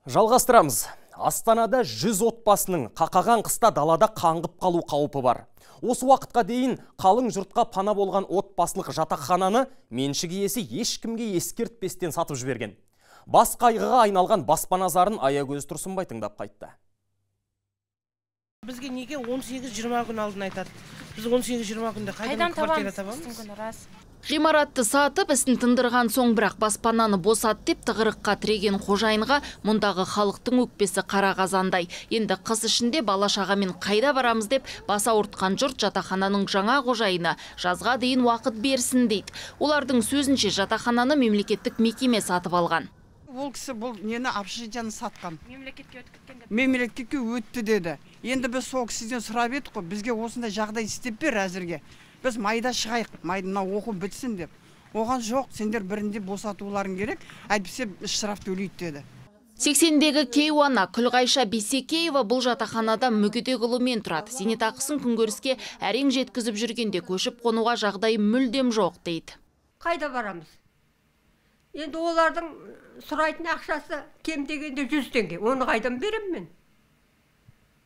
Жалғастырамыз. Астанада 100 отбасының қақаған қыста далада қаңғып қалу қаупі бар. Осы уақытқа дейін қалың жұртқа пана болған отбасылық жатақхананы меншік иесі ешкімге ескертпестен сатып жіберген. Бас қайғыға айналған баспана зарын Аягөз Тұрсынбай тыңдап қайтты. Бізге неге 18-20 күн алдын айтады? Біз 18-20 күнде қайдан квартира табамыз? Ғимаратты сатып, ісін тындырған соң бірақ баспананы босат деп тығырыққа тіреген қожайынға мұндағы халықтың өкпесі қара қазандай. Енді қыс ішінде бала шағамен қайда барамыз деп баса ауыртқан жұрт жатақхананың жаңа қожайыны жазға дейін уақыт берсін дейді. Олардың сөзінше жатақхананы мемлекеттік мекеме сатып алған. Ол кісі бұл нені общежитияны сатқан. Мемлекетке өтті деді. Енді біз сол кісіден сұрап едік қой, бізге осындай жағдай істеп бер әзірге. Біз майда шығайық, майдана оқу бітсін деп. Оған жоқ, сендер бірінде босатуларын керек, әйтпесе штраф төлейді деді. 80-дегі Кейуана Күлғайша Бейсекеева бұл жатақханада мүгедек ұлымен тұрады. Зейнетақысын күнкөріске әрең жеткізіп жүргенде көшіп қонуға жағдай мүлдем жоқ дейді. Қайда барамыз? Енді олардың сұрайтын ақшасы кем дегенде 100 теңге. Оны қайдан берем мен?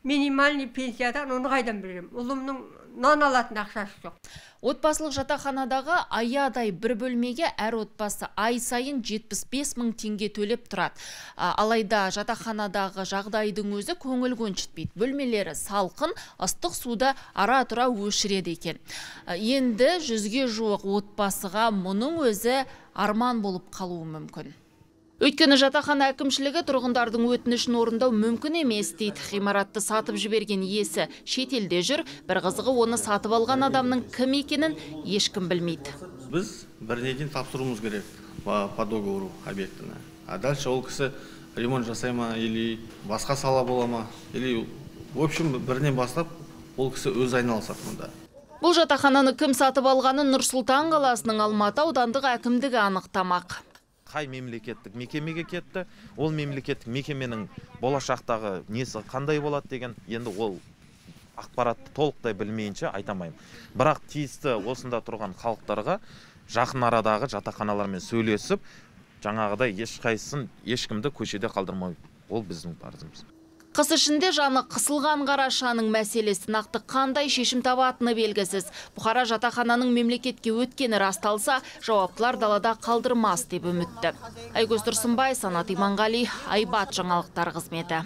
Минимальный пенсиядан оны қайдан берем? Ұлымның нан алатын ақшасы жоқ. Отбасылық жатақханадағы аядай бір бөлмеге әр отбасы ай сайын 75 мың теңге төлеп тұрады. Алайда жатақханадағы жағдайдың өзі көңіл көншітпейді. Бөлмелері салқын, ыстық суда ара-тұра өшіреді екен. Енді 100-ге жуық отбасыға мұның өзі арман болып қалуы мүмкін. Өйткені жатақхана әкімшілігі тұрғындардың өтінішін орындау мүмкін емес дейді. Ғимаратты сатып жіберген иесі шетелде жүр, бір қызығы оны сатып алған адамның кім екенін ешкім білмейді. Біз бірден тапсыруымыз керек по договору объектіні. А дальше ол кісі ремонт жасай ма, или басқа сала бола ма, или в общем бірден бастап ол кісі өз айналысады мұнда. Бұл жатақхананы кім сатып алғанын Нұр-Сұлтан қаласының Алматы аудандық әкімдігі анықтамақ. Қай мемлекеттік мекемеге кетті, ол мемлекеттік мекеменің болашақтағы несі қандай болады деген, енді ол ақпаратты толықтай білмейінше айтамаймын. Бірақ тиісті осында тұрған халықтарға жақын арадағы жатақханалармен сөйлесіп, жаңағыдай ешқайсысын ешкімді көшеде қалдырмау, ол біздің парызымыз. Қыс ішінде жаны қысылған қарашаның мәселесі нақты қандай шешім табатыны белгісіз. Бұқара жатақхананың мемлекетке өткені расталса, жауаптылар далада қалдырмас деп үмітті. Аягөз Тұрсынбай, Санат Иманғали, Айбат жаңалықтар қызметі.